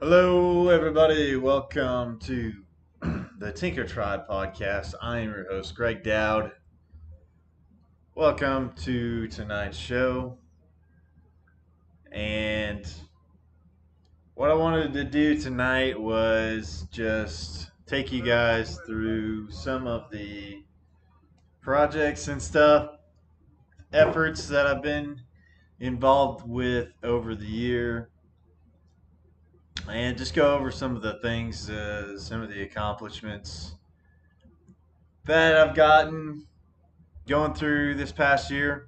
Hello, everybody. Welcome to the TinkerTribe podcast. I am your host, Greg Dowd. Welcome to tonight's show. And what I wanted to do tonight was just take you guys through some of the projects and stuff, efforts that I've been involved with over the year, and just go over some of the things, some of the accomplishments that I've gotten going through this past year,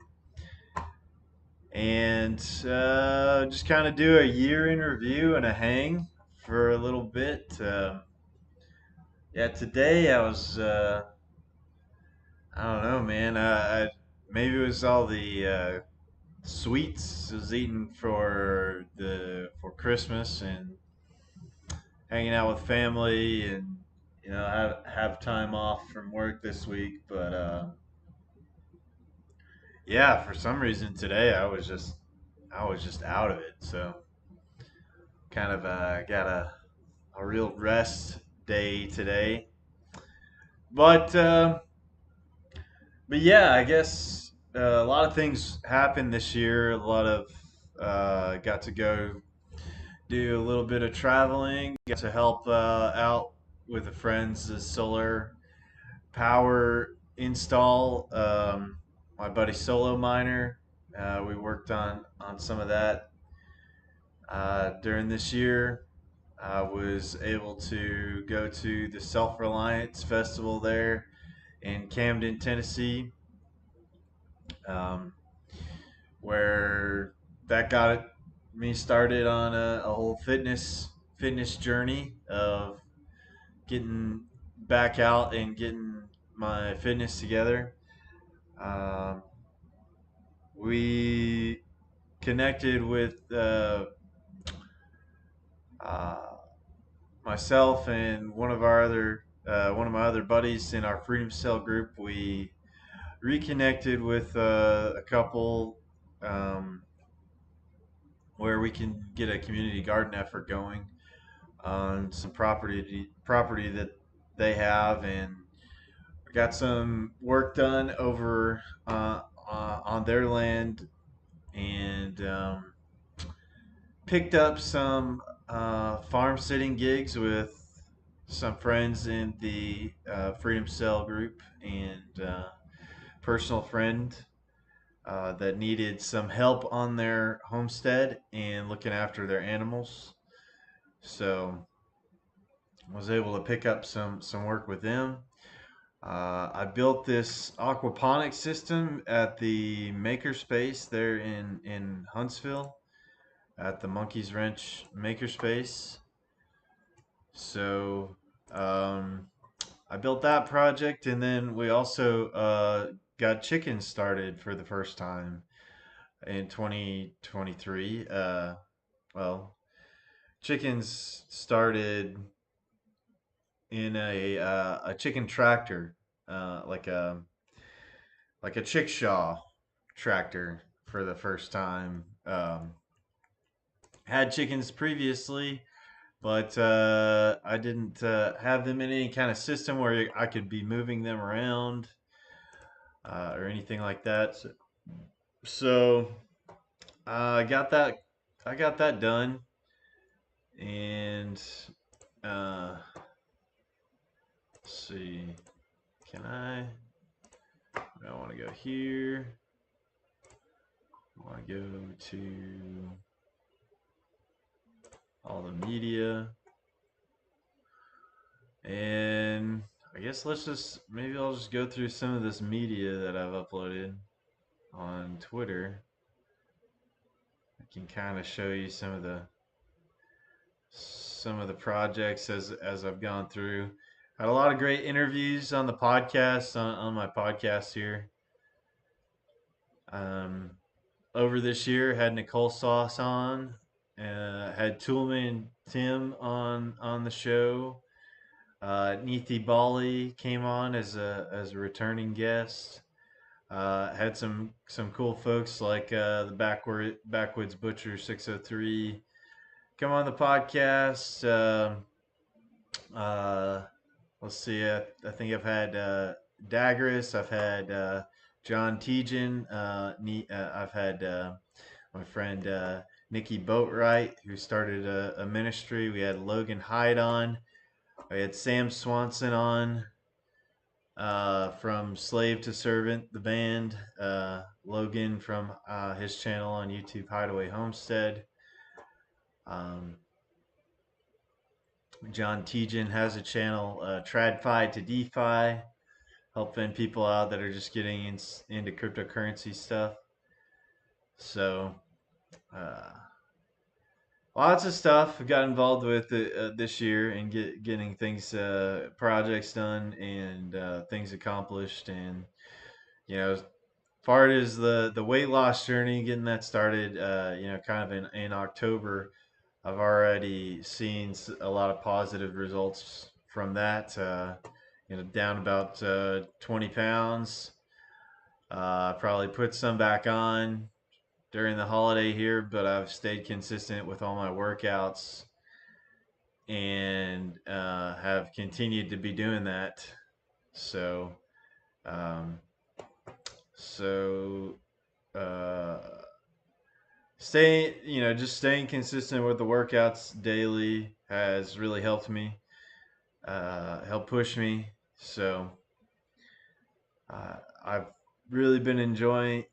and just kind of do a year in review and a hang for a little bit. Yeah, today I was, I don't know, man. Maybe it was all the sweets I was eating for Christmas and hanging out with family, and have time off from work this week. But yeah, for some reason today I was just out of it. So kind of got a real rest day today. But yeah, I guess a lot of things happened this year. A lot of got to go do a little bit of traveling. Got to help out with a friend's solar power install. My buddy Solo Miner. We worked on some of that during this year. I was able to go to the Self Reliance Festival there in Camden, Tennessee, um, where that got me started on a whole fitness journey of getting back out and getting my fitness together. Um, we connected with uh, myself and one of my other buddies in our Freedom Cell group. We reconnected with a couple, um, where we can get a community garden effort going on some property that they have, and we got some work done over on their land, and picked up some farm sitting gigs with some friends in the Freedom Cell group, and personal friend that needed some help on their homestead and looking after their animals. So I was able to pick up some work with them. I built this aquaponics system at the makerspace there in Huntsville at the Monkey's Wrench makerspace. So um, I built that project, and then we also got chickens started for the first time in 2023. Well, chickens started in a chicken tractor, like a chickshaw tractor for the first time. Had chickens previously, but I didn't have them in any kind of system where I could be moving them around or anything like that. So I got that. I got that done, and uh, let's see. Can I? I want to go here. I want to go to all the media, and I guess maybe I'll just go through some of this media that I've uploaded on Twitter. I can kind of show you some of the projects as I've gone through. Had a lot of great interviews on the podcast on my podcast here. Um, Over this year, had Nicole Sauce on, had Toolman and Tim on the show. Neethi Bali came on as a returning guest. Had some cool folks like the Backwoods Butcher 603, come on the podcast. Uh, let's see. I think I've had Dagris. I've had John Tejan. I've had my friend Nikki Boatwright, who started a ministry. We had Logan Hyde on. We had Sam Swanson on from Slave to Servant, the band. Logan from his channel on YouTube, Hideaway Homestead. Um, John Tejan has a channel, TradFi to DeFi, helping people out that are just getting into cryptocurrency stuff. So, uh, lots of stuff I got involved with this year and getting things, projects done and things accomplished. And, as far as the weight loss journey, getting that started, kind of in October, I've already seen a lot of positive results from that. Down about 20 pounds. I probably put some back on during the holiday here, but I've stayed consistent with all my workouts and have continued to be doing that. So, um, so uh, just staying consistent with the workouts daily has really helped me, helped push me. So I've really been enjoying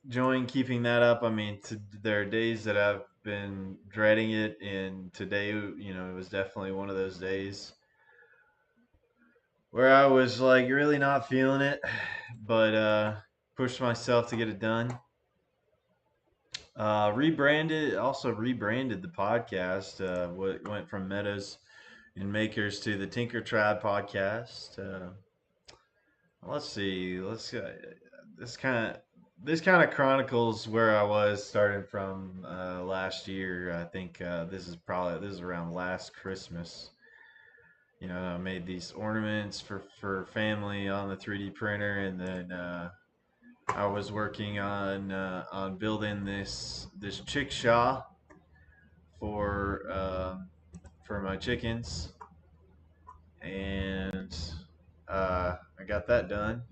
keeping that up. I mean, there are days that I've been dreading it, and today, it was definitely one of those days where I was like really not feeling it, but pushed myself to get it done. Also rebranded the podcast. What went from Metas and Makers to the Tinker Tribe podcast. Let's see. This kind of this kind of chronicles where I was starting from last year. I think this is around last Christmas. I made these ornaments for family on the 3D printer, and then I was working on building this chickshaw for for my chickens, and I got that done.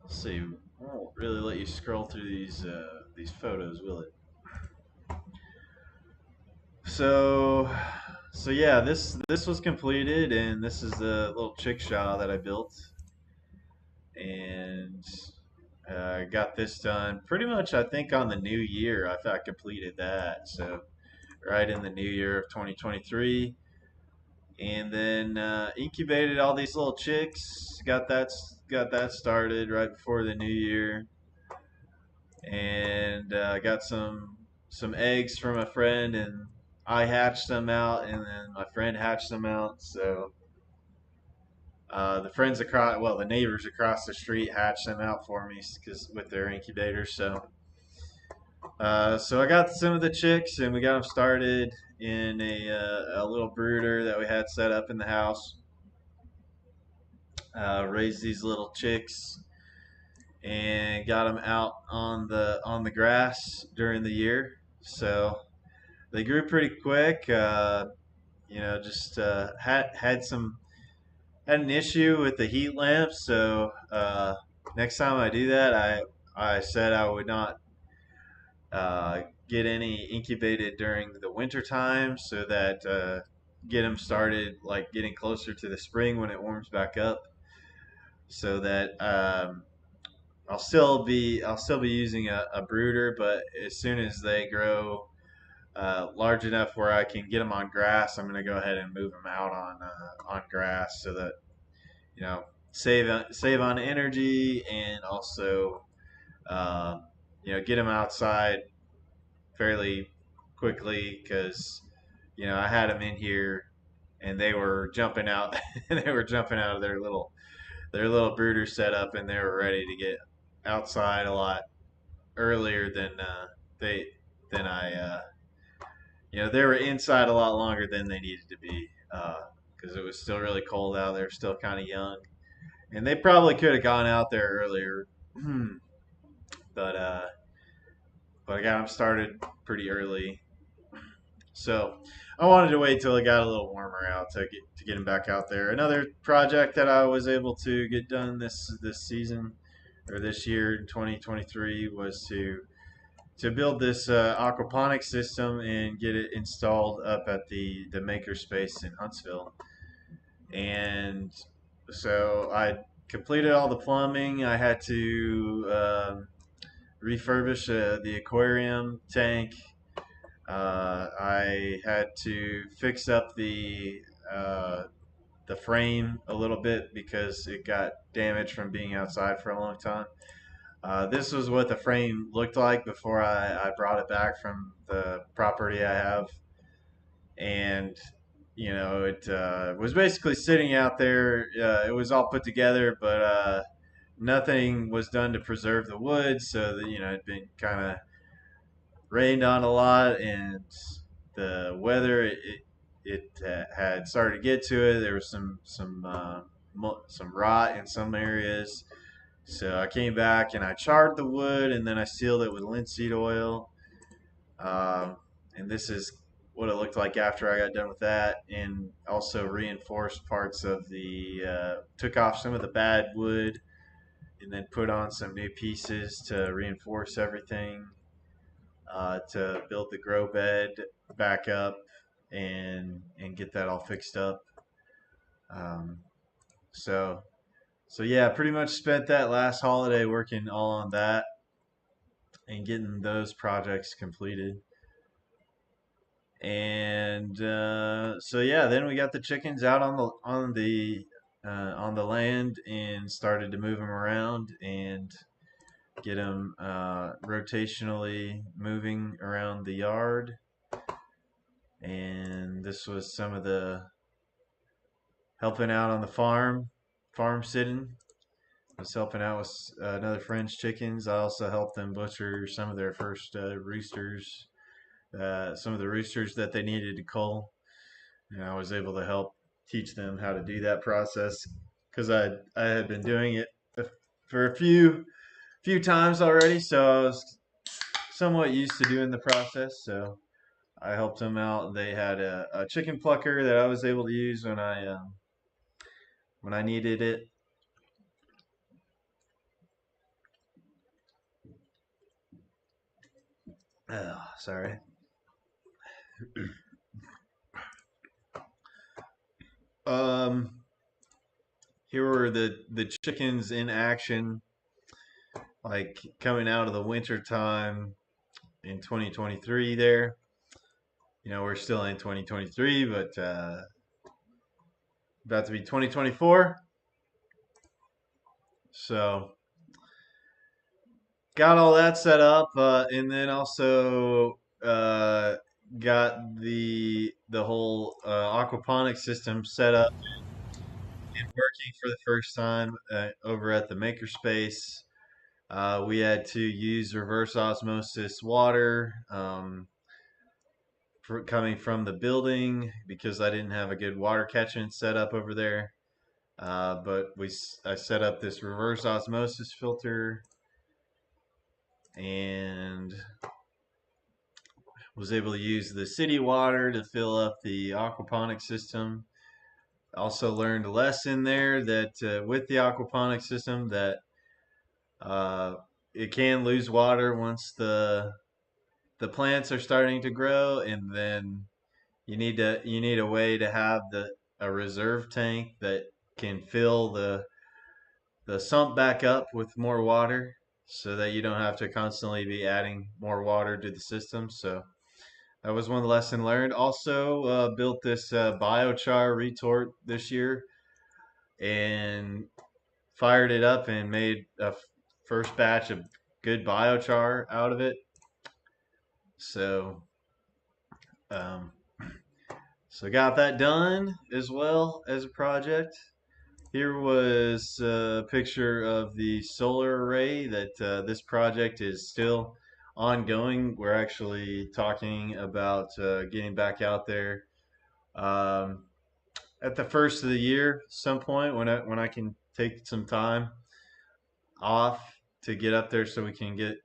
Let's see. It won't really let you scroll through these photos, will it? So, so yeah, this was completed, and this is the little chickshaw that I built, and got this done pretty much. I think on the new year, I completed that. So right in the new year of 2023, and then incubated all these little chicks. Got that started right before the new year, and got some eggs from a friend, and I hatched them out, and then my friend hatched them out. So the neighbors across the street hatched them out for me because with their incubators. So I got some of the chicks, and we got them started in a little brooder that we had set up in the house. Raised these little chicks and got them out on the grass during the year. So they grew pretty quick. Just had an issue with the heat lamp. So next time I do that, I said I would not get any incubated during the winter time, so that get them started like getting closer to the spring when it warms back up. So that I'll still be using a brooder, but as soon as they grow large enough where I can get them on grass, I'm going to go ahead and move them out on grass, so that you know save on energy, and also uh, get them outside fairly quickly, because I had them in here and they were jumping out. They were jumping out of their little brooder setup, and they were ready to get outside a lot earlier they than I they were inside a lot longer than they needed to be, because it was still really cold out. They were still kind of young, and they probably could have gone out there earlier, but I got them started pretty early. So I wanted to wait till it got a little warmer out to get him back out there. Another project that I was able to get done this season or this year in 2023 was to build this aquaponics system and get it installed up at the makerspace in Huntsville. And so I completed all the plumbing. I had to refurbish the aquarium tank. I had to fix up uh, the frame a little bit because it got damaged from being outside for a long time. This was what the frame looked like before I brought it back from the property I have, and it was basically sitting out there. It was all put together, but nothing was done to preserve the wood, so that it'd been kind of rained on a lot, and the weather it had started to get to it. There was some rot in some areas, so I came back and I charred the wood, and then I sealed it with linseed oil. Um, and this is what it looked like after I got done with that, and also reinforced parts of took off some of the bad wood, and then put on some new pieces to reinforce everything, to build the grow bed back up and get that all fixed up. Um, so so yeah, pretty much spent that last holiday working all on that and getting those projects completed. And so yeah, then we got the chickens out on the land and started to move them around and get them rotationally moving around the yard. And this was some of the helping out on the farm sitting. I was helping out with another friend's chickens. I also helped them butcher some of their first roosters, some of the roosters that they needed to cull. And I was able to help teach them how to do that process because I had been doing it for a few times already, so I was somewhat used to doing the process. So I helped them out. They had a chicken plucker that I was able to use when I needed it. Oh, sorry. Um, Here were the chickens in action, like coming out of the winter time in 2023. There, we're still in 2023, but about to be 2024. So got all that set up, and then also got the whole aquaponics system set up and working for the first time over at the makerspace. We had to use reverse osmosis water coming from the building because I didn't have a good water catchment set up over there. But I set up this reverse osmosis filter and was able to use the city water to fill up the aquaponic system. Also learned a lesson there that with the aquaponic system that uh, it can lose water once the plants are starting to grow, and then you need a way to have the a reserve tank that can fill the sump back up with more water so that you don't have to constantly be adding more water to the system. So that was one lesson learned. Also, built this biochar retort this year and fired it up and made a first batch of good biochar out of it. So, um, so got that done as well as a project. Here was a picture of the solar array that this project is still ongoing. We're actually talking about getting back out there um, at the first of the year, some point when I can take some time off to get up there so we can get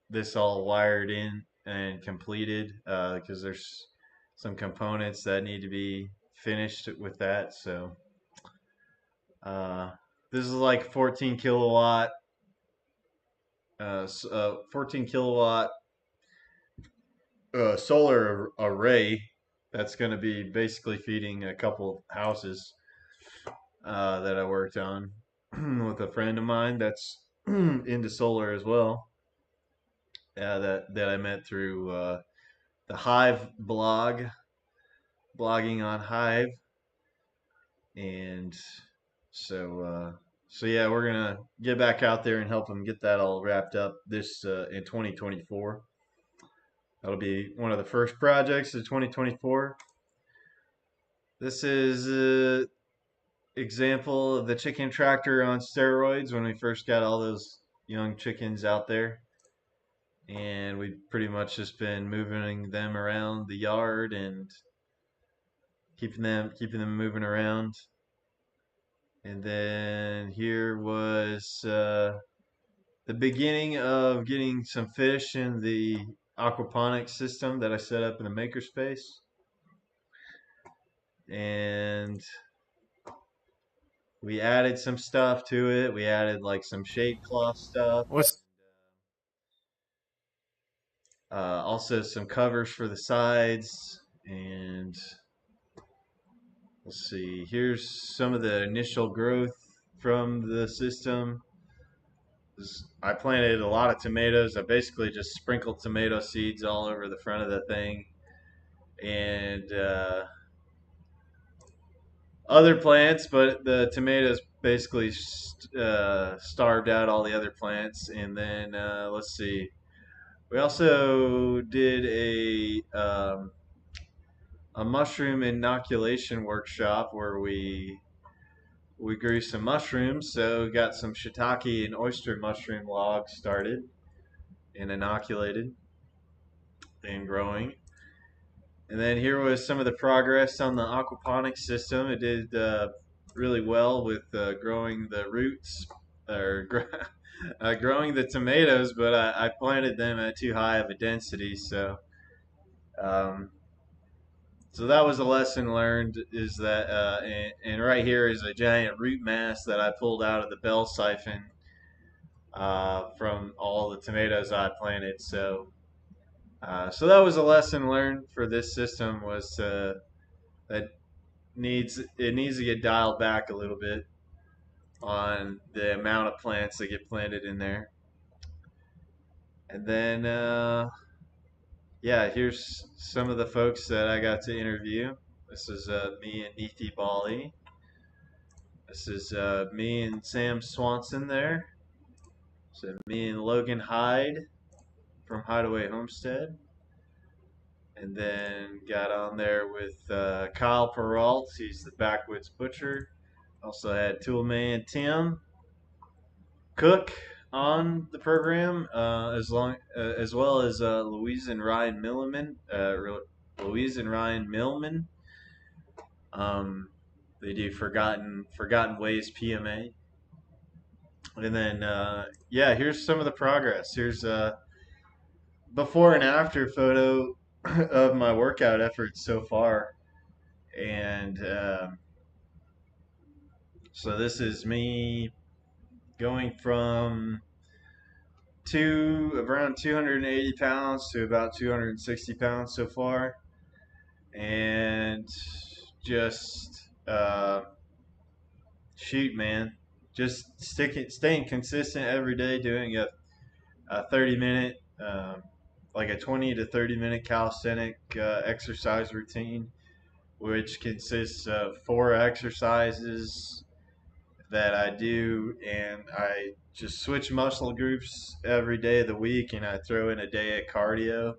this all wired in and completed because there's some components that need to be finished with that. So uh, this is like 14 kilowatt, 14 kilowatt solar array that's going to be basically feeding a couple houses that I worked on with a friend of mine that's into solar as well. That I met through the Hive blog, blogging on Hive, and so yeah, we're gonna get back out there and help them get that all wrapped up this in 2024. That'll be one of the first projects of 2024. This is an example of the chicken tractor on steroids when we first got all those young chickens out there. And we've pretty much just been moving them around the yard and keeping them moving around. And then here was the beginning of getting some fish in the aquaponics system that I set up in the makerspace. And we added some stuff to it. We added like some shade cloth stuff, What's also some covers for the sides. And let's see, here's some of the initial growth from the system. I planted a lot of tomatoes. I basically just sprinkled tomato seeds all over the front of the thing. And other plants, but the tomatoes basically starved out all the other plants. And then let's see, we also did a mushroom inoculation workshop where we grew some mushrooms. So got some shiitake and oyster mushroom logs started and inoculated and growing. And then here was some of the progress on the aquaponics system. It did really well with growing the roots or growing the tomatoes, but I planted them at too high of a density. Um, so that was a lesson learned. Is that and right here is a giant root mass that I pulled out of the bell siphon from all the tomatoes I planted. So that was a lesson learned for this system was that it needs to get dialed back a little bit on the amount of plants that get planted in there. And then yeah, here's some of the folks that I got to interview. This is me and Neethi Bali. This is me and Sam Swanson there. So me and Logan Hyde from Hideaway Homestead. And then got on there with Kyle Peralt. He's the Backwoods Butcher. Also had Toolman Tim Cook on the program, as well as Louise and Ryan Milliman. Louise and Ryan Millman. Um, they do Forgotten Ways PMA. And then yeah, here's some of the progress. Here's before and after photo of my workout efforts so far. And so this is me going from around 280 pounds to about 260 pounds so far, and just shoot, man, just staying consistent every day, doing a 30-minute, like a 20 to 30-minute calisthenic exercise routine, which consists of 4 exercises that I do, and I just switch muscle groups every day of the week, and I throw in a day of cardio.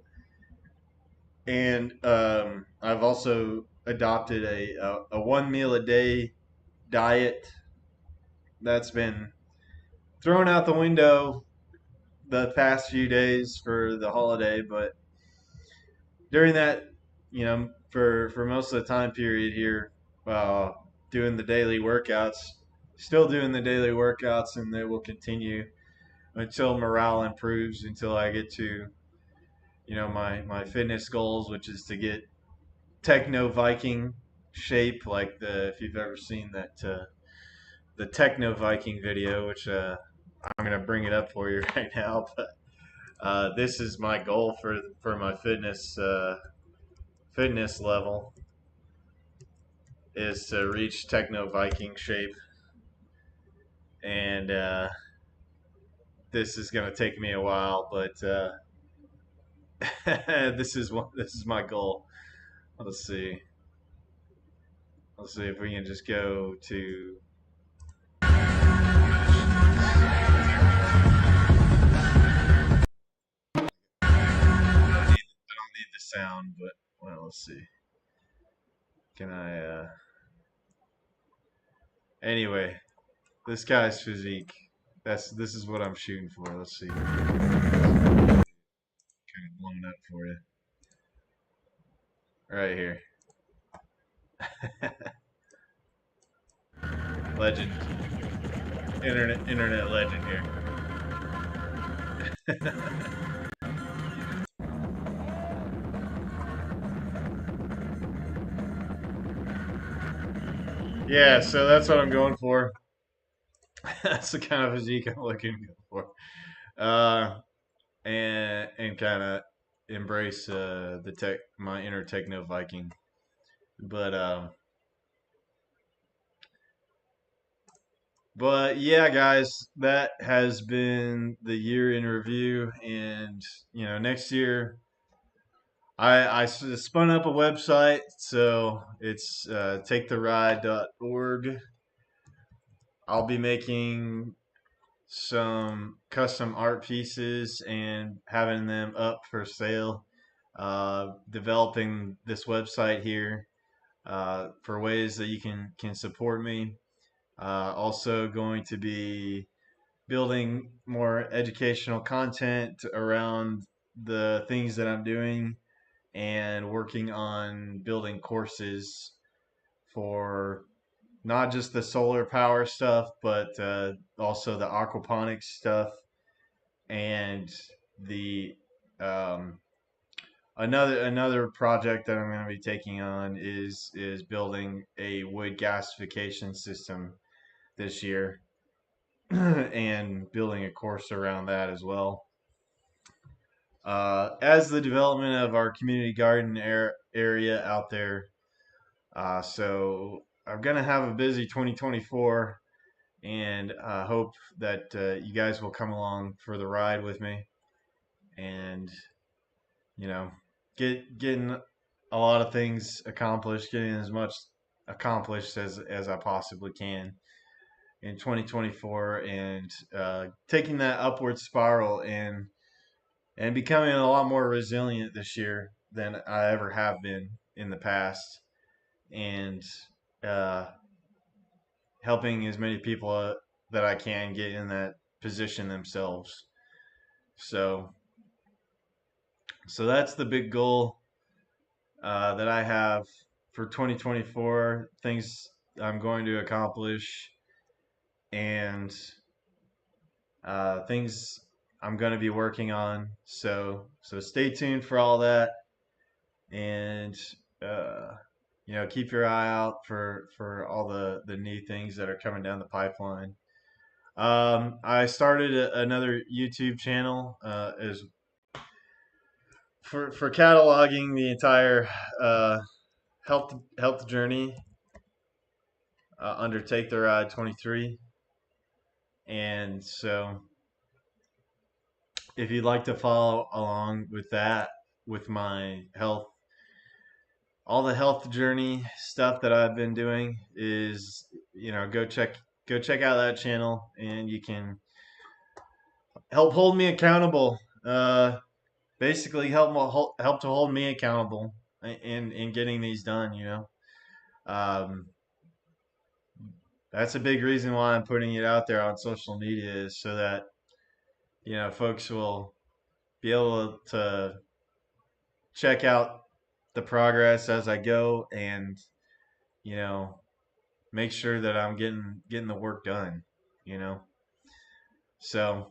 And I've also adopted a one meal a day diet that's been thrown out the window the past few days for the holiday, but during that, for most of the time period here, uh, doing the daily workouts, still doing the daily workouts, and they will continue until morale improves, until I get to my fitness goals, which is to get techno Viking shape, like the if you've ever seen that the techno Viking video, which I'm gonna bring it up for you right now. But this is my goal for my fitness level is to reach techno Viking shape, and this is gonna take me a while, but this is my goal. Let's see. Let's see if we can just go to. I don't need the sound, but well, let's see. Can I? Anyway, this guy's physique. This is what I'm shooting for. Let's see. Kind of blown up for you right here. Legend, internet legend here. Yeah, so that's what I'm going for. That's the kind of physique I'm looking for. Uh, and kind of embrace the tech my inner techno Viking. But yeah, guys, that has been the year in review, and next year I spun up a website, so it's taketheride.org. I'll be making some custom art pieces and having them up for sale. Developing this website here for ways that you can support me. Also going to be building more educational content around the things that I'm doing and working on building courses for not just the solar power stuff, but also the aquaponics stuff and the um, another project that I'm going to be taking on is building a wood gasification system this year and building a course around that as well. As the development of our community garden area out there, so I'm gonna have a busy 2024, and I hope that you guys will come along for the ride with me, and you know, getting a lot of things accomplished, getting as much accomplished as I possibly can in 2024, and taking that upward spiral and becoming a lot more resilient this year than I ever have been in the past, and uh, helping as many people that I can get in that position themselves. So, so that's the big goal that I have for 2024. Things I'm going to accomplish, and things I'm going to be working on. So stay tuned for all that, and uh, keep your eye out for all the new things that are coming down the pipeline. I started another YouTube channel as for cataloging the entire uh, health journey under Take the Ride 23, and so if you'd like to follow along with that, with my health, all the health journey stuff that I've been doing is, go check out that channel, and you can help hold me accountable. Basically, help to hold me accountable in getting these done. Um, that's a big reason why I'm putting it out there on social media, is so that folks will be able to check out the progress as I go, and you know make sure that I'm getting the work done. You know, so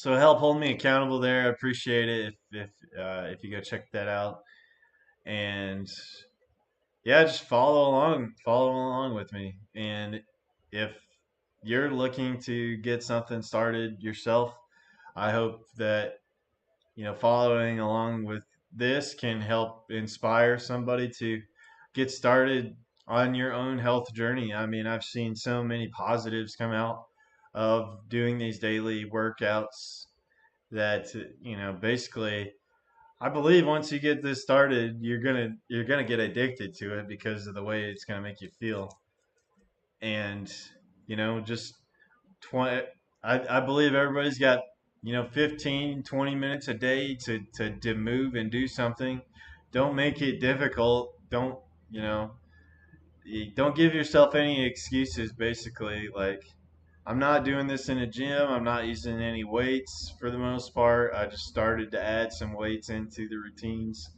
help hold me accountable there. I appreciate it if you go check that out. And yeah, just follow along with me. And if you're looking to get something started yourself, I hope that following along with this can help inspire somebody to get started on your own health journey. I mean, I've seen so many positives come out of doing these daily workouts that basically I believe once you get this started, you're gonna get addicted to it because of the way it's gonna make you feel. And just 20 I believe everybody's got 15, 20 minutes a day to move and do something. Don't make it difficult. You know don't give yourself any excuses. Basically, like, I'm not doing this in a gym. I'm not using any weights for the most part. I just started to add some weights into the routines.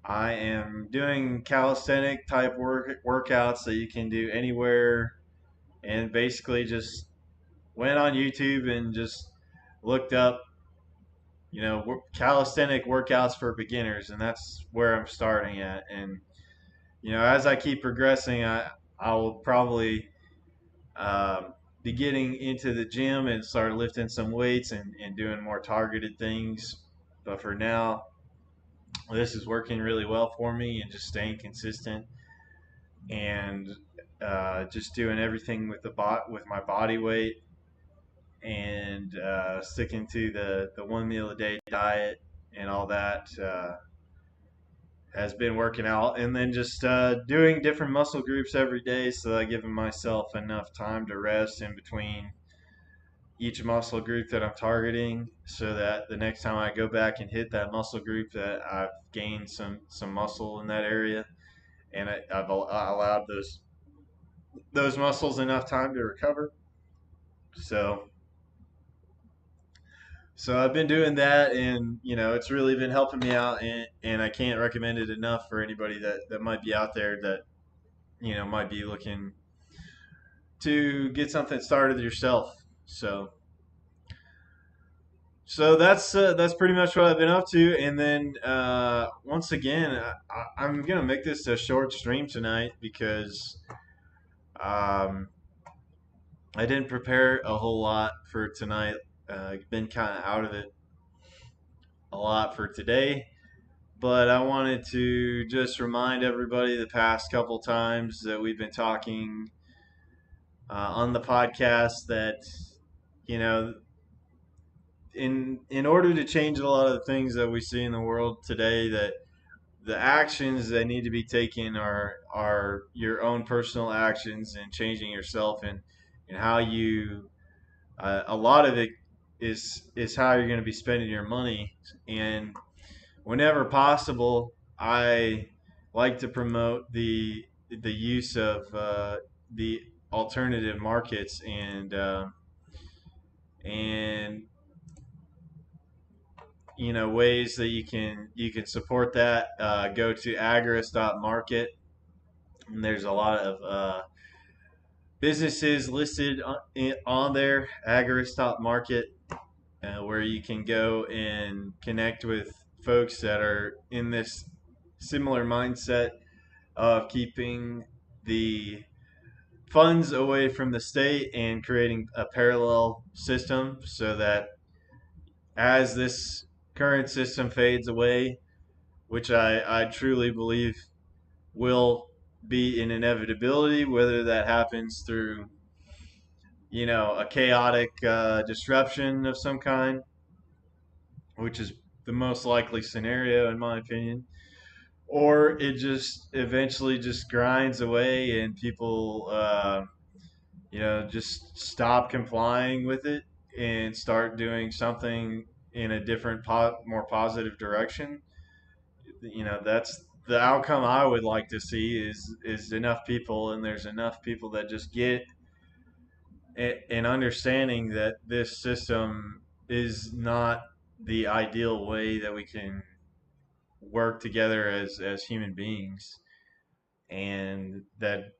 I am doing calisthenic type workouts that you can do anywhere, and basically just went on YouTube and just looked up, calisthenic workouts for beginners, and that's where I'm starting at. And as I keep progressing, I will probably be getting into the gym and start lifting some weights and doing more targeted things. But for now, this is working really well for me, and just staying consistent and just doing everything with with my body weight, and sticking to the one meal a day diet and all that has been working out. And then just doing different muscle groups every day, so that I give myself enough time to rest in between each muscle group that I'm targeting, so that the next time I go back and hit that muscle group, that I've gained some muscle in that area, and I've allowed those muscles enough time to recover. So So I've been doing that, and it's really been helping me out, and I can't recommend it enough for anybody that might be out there that might be looking to get something started yourself. So that's pretty much what I've been up to. And then once again, I'm gonna make this a short stream tonight because um, I didn't prepare a whole lot for tonight. Been kind of out of it a lot for today. But I wanted to just remind everybody the past couple times that we've been talking on the podcast that you know in order to change a lot of the things that we see in the world today, that the actions that need to be taken are your own personal actions, and changing yourself, and how you a lot of it is how you're going to be spending your money. And whenever possible, I like to promote the use of the alternative markets, and ways that you can support that. Go to agorist.market, and there's a lot of businesses listed on there. Agorist.market, where you can go and connect with folks that are in this similar mindset of keeping the funds away from the state and creating a parallel system, so that as this current system fades away, which I truly believe will be an inevitability, whether that happens through a chaotic disruption of some kind, which is the most likely scenario in my opinion, or it just eventually just grinds away, and people just stop complying with it and start doing something in a different, more positive direction. That's the outcome I would like to see, is enough people, and there's enough people that just get an understanding that this system is not the ideal way that we can work together as human beings, and that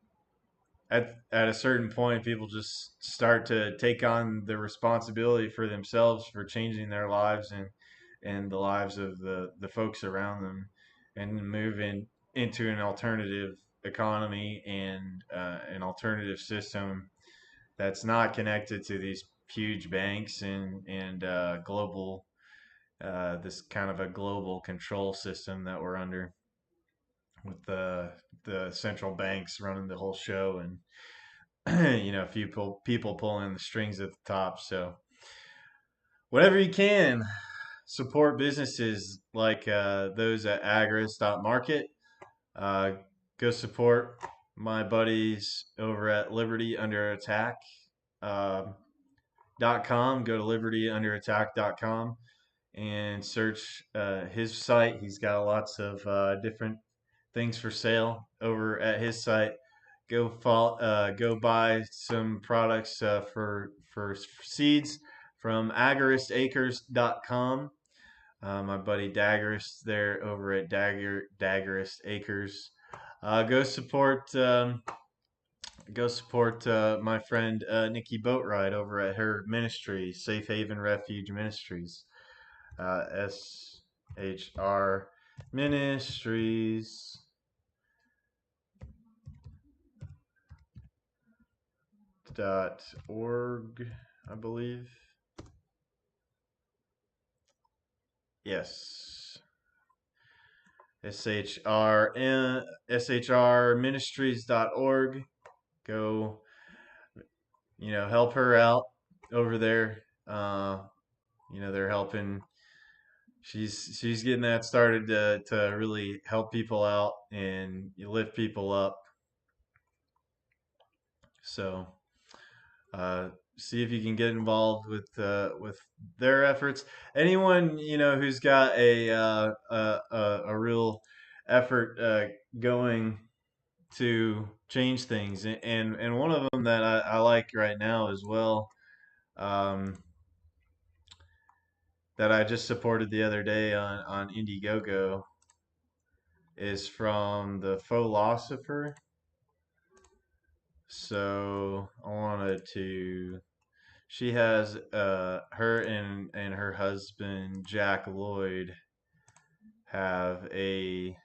at a certain point, people just start to take on the responsibility for themselves, for changing their lives, and the lives of the folks around them. and move into an alternative economy and an alternative system that's not connected to these huge banks and global this kind of a global control system that we're under with the central banks running the whole show and a few people pulling the strings at the top. So whatever you can, support businesses like those at agris.market. Uh, go support my buddies over at Liberty Under Attack. .com. Go to libertyunderattack.com and search his site. He's got lots of different things for sale over at his site. Go buy some products for seeds from agoristacres.com. My buddy Daggerist there over at Daggerist Acres. Go support my friend Nikki Boatride over at her ministry, Safe Haven Refuge Ministries. SHR Ministries .org, I believe. Yes. SHR Ministries.org. Go, help her out over there. They're helping. She's getting that started to really help people out and lift people up. So see if you can get involved with their efforts. Anyone who's got a real effort going to change things, and one of them that I like right now as well, um, that I just supported the other day on Indiegogo is from the Philosopher. So I wanted to. She has her and her husband Jack Lloyd have a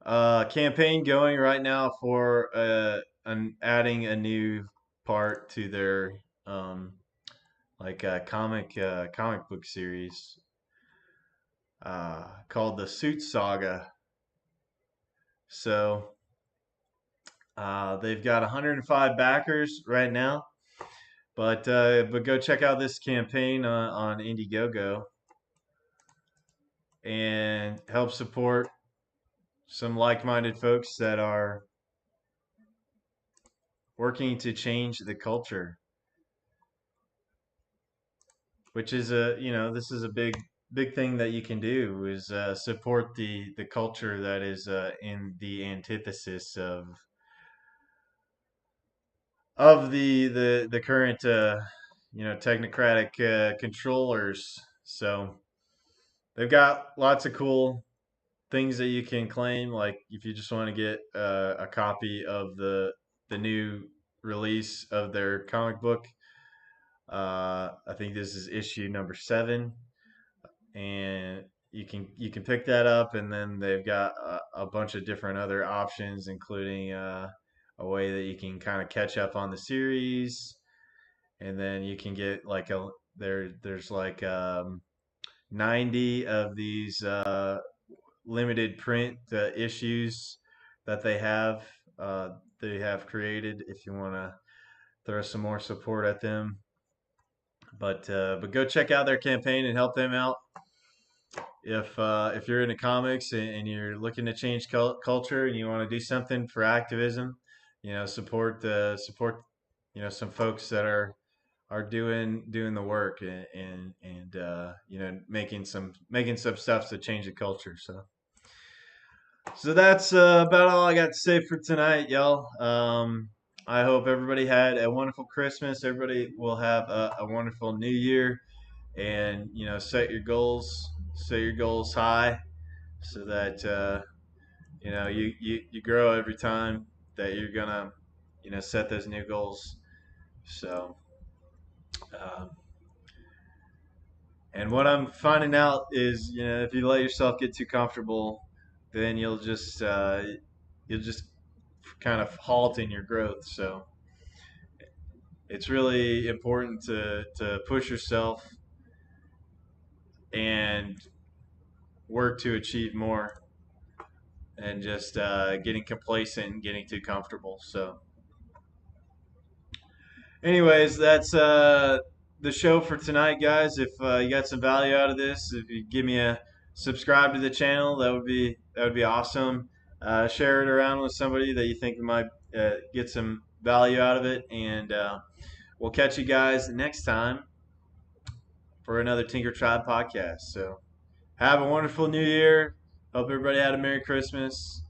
campaign going right now for adding a new part to their um, comic book series called the Suit Saga. So they've got 105 backers right now, but go check out this campaign on Indiegogo and help support some like-minded folks that are working to change the culture, which is this is a big thing that you can do is support the culture that is in the antithesis of the current technocratic controllers. So they've got lots of cool things that you can claim. Like if you just want to get a copy of the new release of their comic book, I think this is issue number 7, and you can pick that up, and then they've got a bunch of different other options, including a way that you can kind of catch up on the series, and then you can get like there's like 90 of these limited print issues that uh, they have created if you want to throw some more support at them. But go check out their campaign and help them out if you're into comics and you're looking to change culture and you want to do something for activism. Support some folks that are doing the work and making some stuff to change the culture. So that's about all I got to say for tonight, y'all. I hope everybody had a wonderful Christmas. Everybody will have a wonderful New Year, and set your goals high, so that you grow every time that you're gonna set those new goals. So. Um, And what I'm finding out is, if you let yourself get too comfortable, then you'll just kind of halt in your growth. So it's really important to push yourself and work to achieve more, and just getting complacent and getting too comfortable. So, anyways, that's the show for tonight, guys. If you got some value out of this, if you give me a subscribe to the channel, that would be awesome. Share it around with somebody that you think might get some value out of it, and we'll catch you guys next time for another Tinker Tribe podcast. So have a wonderful New Year. Hope everybody had a Merry Christmas.